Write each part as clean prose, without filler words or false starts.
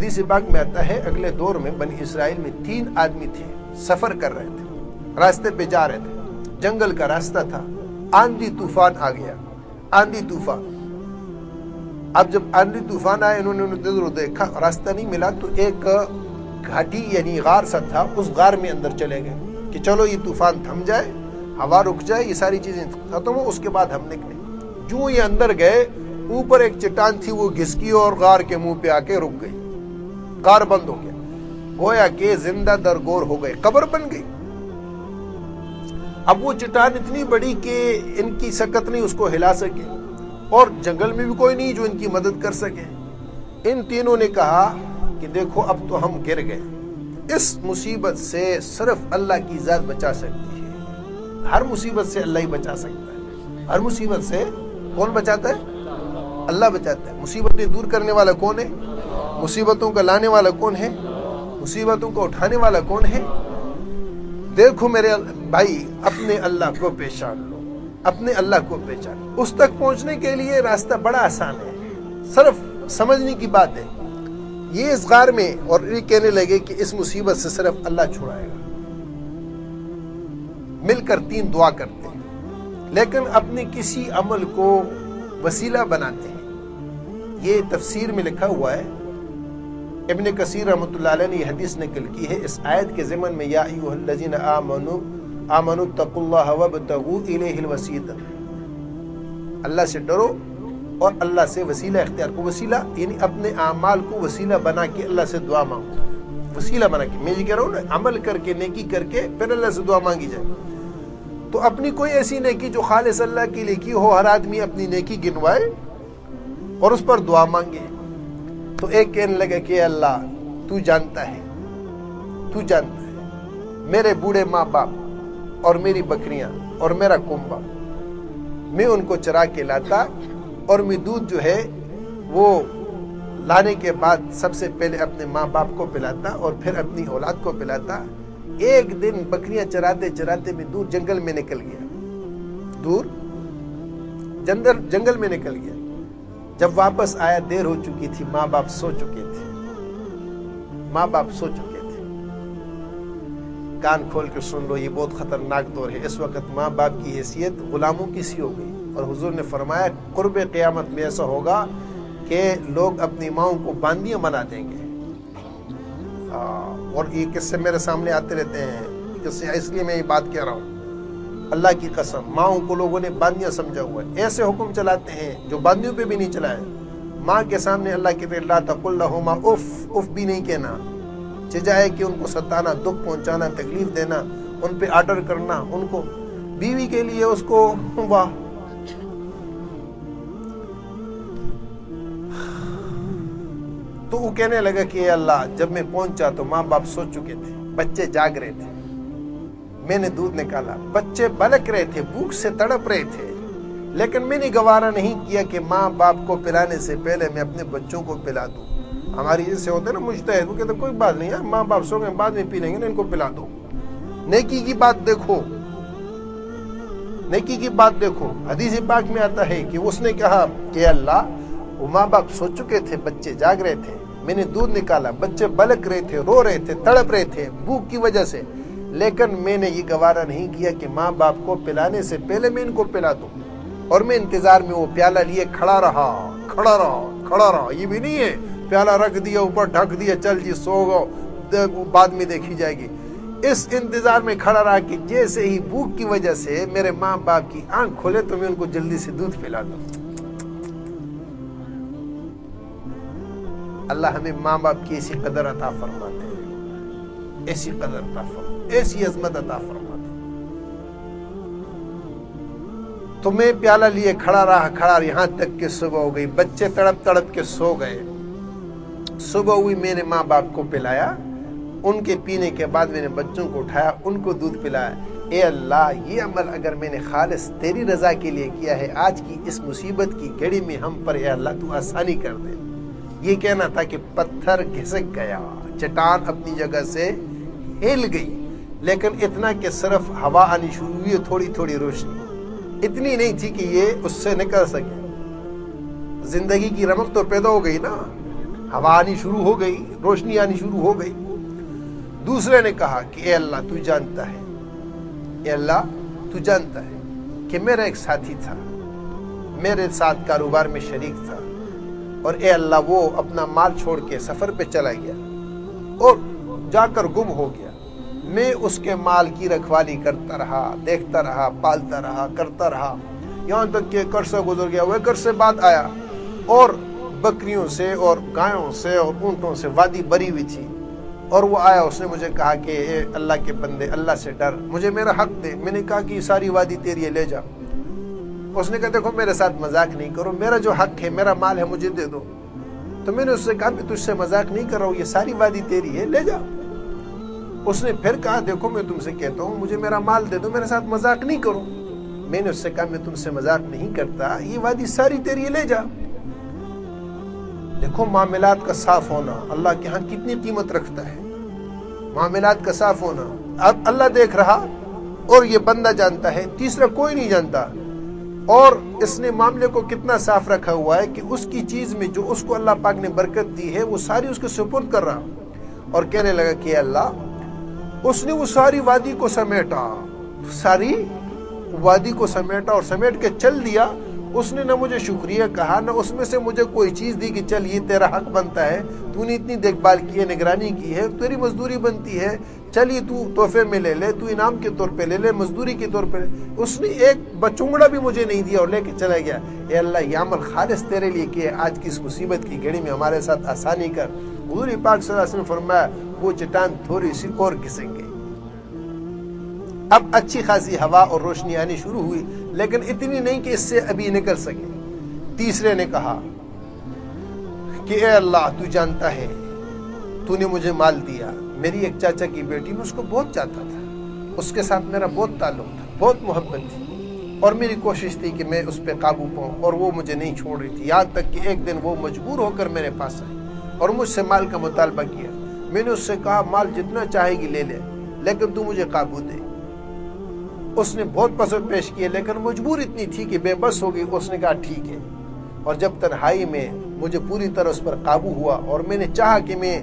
حدیث پاک میں آتا ہے اگلے دور میں بنی اسرائیل میں 3 آدمی تھے، سفر کر رہے تھے، راستے پہ جا رہے تھے، جنگل کا راستہ تھا، آندھی طوفان آ گیا، آندھی طوفان۔ اب جب آندھی طوفان آئے، انہوں نے ادھر دیکھا، راستہ نہیں ملا، تو ایک گھاٹی یعنی غار سا تھا، اس غار میں اندر چلے گئے کہ چلو یہ طوفان تھم جائے، ہوا رک جائے، یہ ساری چیزیں ختم ہو، اس کے بعد ہم نکلیں۔ جو یہ اندر گئے، اوپر ایک چٹان تھی، وہ گھسکی اور غار کے منہ پہ آ کے رک گئی، غار بند ہو گیا، گویا کہ زندہ درگور ہو گئے، قبر بن گئی۔ اب وہ چٹان اتنی بڑی کہ ان کی سکت نہیں اس کو ہلا سکے، اور جنگل میں بھی کوئی نہیں جو ان کی مدد کر سکے۔ ان تینوں نے کہا کہ دیکھو اب تو ہم گر گئے، اس مصیبت سے صرف اللہ کی ذات بچا سکتی ہے، ہر مصیبت سے اللہ ہی بچا سکتا ہے، ہر مصیبت سے کون بچاتا ہے؟ اللہ بچاتا ہے۔ مصیبتیں دور کرنے والا کون ہے؟ مصیبتوں کا لانے والا کون ہے؟ مصیبتوں کو اٹھانے والا کون ہے؟ دیکھو میرے بھائی، اپنے اللہ کو پہچان لو، اپنے اللہ کو پہچان لو۔ اس تک پہنچنے کے لیے راستہ بڑا آسان ہے، صرف سمجھنے کی بات ہے۔ یہ اس غار میں، اور یہ کہنے لگے کہ اس مصیبت سے صرف اللہ چھڑائے گا۔ مل کر 3 دعا کرتے ہیں، لیکن اپنے کسی عمل کو وسیلہ بناتے ہیں۔ یہ تفسیر میں لکھا ہوا ہے، ابن کثیر رحمۃ اللہ علیہ نے یہ حدیث نقل کی ہے اس آیت کے ضمن میں، یا ایھا الذین آمنوا اتقوا اللہ وابتغوا الیہ الوسیلہ، اللہ سے ڈرو اور اللہ سے وسیلہ اختیار کو۔ وسیلہ یعنی اپنے اعمال کو وسیلہ بنا کے اللہ سے دعا مانگو، وسیلہ بنا کے۔ میں یہ کہہ رہا ہوں نا، عمل کر کے، نیکی کر کے پھر اللہ سے دعا مانگی جائے۔ تو اپنی کوئی ایسی نیکی جو خالص اللہ کے لیے کی ہو، ہر آدمی اپنی نیکی گنوائے اور اس پر دعا مانگے۔ تو ایک کہنے لگا کہ اللہ تو جانتا ہے، تو جانتا ہے میرے بوڑھے ماں باپ اور میری بکریاں اور میرا کنبہ، میں ان کو چرا کے لاتا، اور میں دودھ جو ہے وہ لانے کے بعد سب سے پہلے اپنے ماں باپ کو پلاتا اور پھر اپنی اولاد کو پلاتا۔ ایک دن بکریاں چراتے چراتے میں دور جنگل میں نکل گیا، دور جنگل میں نکل گیا۔ جب واپس آیا دیر ہو چکی تھی، ماں باپ سو چکے تھے، ماں باپ سو چکے تھے۔ کان کھول کے سن لو، یہ بہت خطرناک دور ہے۔ اس وقت ماں باپ کی حیثیت غلاموں کی سی ہو گئی، اور حضور نے فرمایا قرب قیامت میں ایسا ہوگا کہ لوگ اپنی ماؤں کو باندیاں بنا دیں گے۔ اور یہ قصے میرے سامنے آتے رہتے ہیں، اس لیے میں یہ بات کہہ رہا ہوں۔ اللہ کی قسم، ماؤں کو لوگوں نے باندیاں سمجھا ہوا ہے، ایسے حکم چلاتے ہیں جو باندیوں پہ بھی نہیں چلائے۔ ماں کے سامنے اللہ کے لا تقل لہما اف، اف بھی نہیں کہنا، چاہے کہ ان کو ستانا، دکھ پہنچانا، تکلیف دینا، ان پہ آرڈر کرنا، ان کو بیوی کے لیے اس کو واہ۔ تو وہ کہنے لگا کہ اے اللہ، جب میں پہنچا تو ماں باپ سو چکے تھے، بچے جاگ رہے تھے، میں نے دودھ نکالا، بچے بلک رہے تھے، بھوک سے تڑپ رہے تھے، لیکن میں نے گوارا نہیں کیا کہ ماں باپ کو پلانے سے پہلے میں اپنے بچوں کو پلا دوں۔ ہماری جیسے ہوتے ہیں نا مجتہد، وہ کہتے ہیں کوئی بات نہیں ہے، ماں باپ سو گئے، بعد میں پی لیں گے نا، ان کو پلا دو۔ نیکی کی بات دیکھو، نیکی کی بات دیکھو۔ حدیث پاک میں آتا ہے کہ اس نے کہا کہ اللہ، وہ ماں باپ سو چکے تھے، بچے جاگ رہے تھے، میں نے دودھ نکالا، بچے بلک رہے تھے، رو رہے تھے، تڑپ رہے تھے بھوک کی وجہ سے، لیکن میں نے یہ گوارا نہیں کیا کہ ماں باپ کو پلانے سے پہلے میں ان کو پلا دوں۔ اور میں انتظار میں وہ پیالہ لیے کھڑا رہا، کھڑا رہا، کھڑا رہا۔ یہ بھی نہیں ہے پیالہ رکھ دیا اوپر، ڈھک دیا، چل جی سو گو، بعد میں دیکھی جائے گی۔ اس انتظار میں کھڑا رہا کہ جیسے ہی بھوک کی وجہ سے میرے ماں باپ کی آنکھ کھولے تو میں ان کو جلدی سے دودھ پلا دوں۔ اللہ ہمیں ماں باپ کی ایسی قدر عطا فرماتے ہیں، ایسی قدر عطا فرماتے، ایسی عظمت عطا فرماتے۔ تو میں پیالہ لیے کھڑا رہا، یہاں تک کہ صبح ہو گئی، بچے تڑپ تڑپ کے سو گئے۔ صبح ہوئی، میں نے ماں باپ کو پلایا، ان کے پینے کے بعد میں نے بچوں کو اٹھایا، ان کو دودھ پلایا۔ اے اللہ، یہ عمل اگر میں نے خالص تیری رضا کے لیے کیا ہے، آج کی اس مصیبت کی گھڑی میں ہم پر اے اللہ تو آسانی کر دے۔ یہ کہنا تھا کہ پتھر گھسک گیا، چٹان اپنی جگہ سے ہل گئی، لیکن اتنا کہ صرف ہوا آنی شروع ہوئی، تھوڑی تھوڑی روشنی، اتنی نہیں تھی کہ یہ اس سے نکل سکے۔ زندگی کی رمق تو پیدا ہو گئی نا، ہوا آنی شروع ہو گئی، روشنی آنی شروع ہو گئی۔ دوسرے نے کہا کہ اے اللہ تو جانتا ہے، اے اللہ تو جانتا ہے کہ میرا ایک ساتھی تھا، میرے ساتھ کاروبار میں شریک تھا، اور اے اللہ وہ اپنا مال چھوڑ کے سفر پہ چلا گیا اور جا کر گم ہو گیا۔ میں اس کے مال کی رکھوالی کرتا رہا، دیکھتا رہا، پالتا رہا، کرتا رہا، یہاں تک کہ ایک عرصہ گزر گیا۔ وہ ایک عرصے بعد آیا اور بکریوں سے اور گایوں سے اور اونٹوں سے وادی بری ہوئی تھی، اور وہ آیا، اس نے مجھے کہا کہ اے اللہ کے بندے، اللہ سے ڈر، مجھے میرا حق دے۔ میں نے کہا کہ یہ ساری وادی تیری ہے، لے جا۔ اس نے کہا دیکھو میرے ساتھ مذاق نہیں کرو، میرا جو حق ہے، میرا مال ہے، مجھے دے دو۔ تو میں نے اس سے کہا میں تجھ سے مذاق نہیں کر رہا ہوں، یہ ساری وادی تیری ہے، لے جا۔ اس نے پھر کہا دیکھو میں تم سے کہتا ہوں مجھے میرا مال دے دو، میرے ساتھ مذاق نہیں کرو۔ میں نے اس سے کہا میں تم سے مذاق نہیں کرتا، یہ وادی ساری تیری ہے، لے جا۔ دیکھو معاملات کا صاف ہونا اللہ کے ہاں کتنی قیمت رکھتا ہے، معاملات کا صاف ہونا۔ اب اللہ دیکھ رہا اور یہ بندہ جانتا ہے، تیسرا کوئی نہیں جانتا، اور اس نے معاملے کو کتنا صاف رکھا ہوا ہے کہ اس کی چیز میں جو اس کو اللہ پاک نے برکت دی ہے وہ ساری اس کے سپرد کر رہا، اور کہنے لگا کہ اللہ، اس نے وہ ساری وادی کو سمیٹا، ساری وادی کو سمیٹا اور سمیٹ کے چل دیا۔ اس نے نہ مجھے شکریہ کہا، نہ اس میں سے مجھے کوئی چیز دی کہ چل یہ تیرا حق بنتا ہے، تو نے اتنی دیکھ بھال کی ہے، نگرانی کی ہے، تیری مزدوری بنتی ہے، چلیے تو تحفے میں لے لے، تو انعام کے طور پہ لے لے، مزدوری کے طور پہ لے۔ اس نے ایک بچونگڑا بھی مجھے نہیں دیا اور لے کے چلا گیا۔ اے اللہ یہ عمل خالص تیرے لیے کیا، آج کی اس مصیبت کی گھڑی میں ہمارے ساتھ آسانی کر۔ حضور پاک صلی اللہ علیہ وسلم نے فرمایا وہ چٹان تھوڑی سی اور گھسیں گے۔ اب اچھی خاصی ہوا اور روشنی آنی شروع ہوئی، لیکن اتنی نہیں کہ اس سے ابھی نکل سکے۔ تیسرے نے کہا کہ اے اللہ تو جانتا ہے، تو نے مجھے مال دیا، میری ایک چاچا کی بیٹی، میں اس کو بہت چاہتا تھا، اس کے ساتھ میرا بہت تعلق تھا، بہت محبت تھی، اور میری کوشش تھی کہ میں اس پہ قابو پاؤں، اور وہ مجھے نہیں چھوڑ رہی تھی، یہاں تک کہ ایک دن وہ مجبور ہو کر میرے پاس آئی اور مجھ سے مال کا مطالبہ کیا۔ میں نے اس سے کہا مال جتنا چاہے گی لے لے، لیکن تو مجھے قابو دے۔ اس نے بہت پسو پیش کیے، لیکن مجبور اتنی تھی کہ بے بس ہو گئی۔ اس نے کہا ٹھیک ہے، اور جب تنہائی میں مجھے پوری طرح اس پر قابو ہوا اور میں نے چاہا کہ میں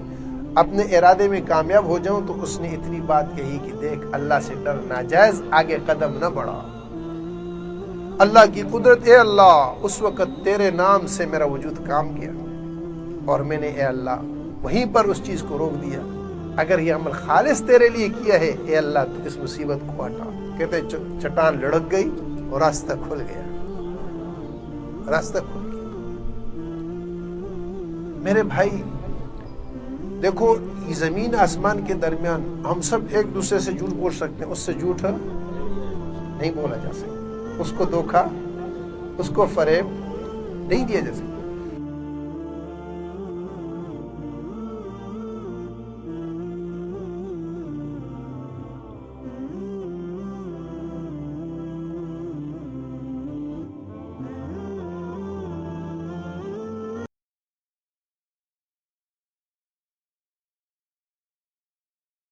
اپنے ارادے میں کامیاب ہو جاؤں، تو اس نے اتنی بات کہی کہ دیکھ اللہ سے ڈر، ناجائز آگے قدم نہ بڑھا۔ اللہ کی قدرت، اے اللہ اس وقت تیرے نام سے میرا وجود کام کیا، اور میں نے اے اللہ وہیں پر اس چیز کو روک دیا۔ اگر یہ عمل خالص تیرے لیے کیا ہے اے اللہ تو اس مصیبت کو ہٹا۔ کہتے چٹان لڑک گئی اور راستہ کھل گیا، راستہ کھل گیا۔ میرے بھائی دیکھو، یہ زمین آسمان کے درمیان ہم سب ایک دوسرے سے جھوٹ بول سکتے ہیں، اس سے جھوٹ نہیں بولا جا سکتا، اس کو دھوکا، اس کو فریب نہیں دیا جا سکتا۔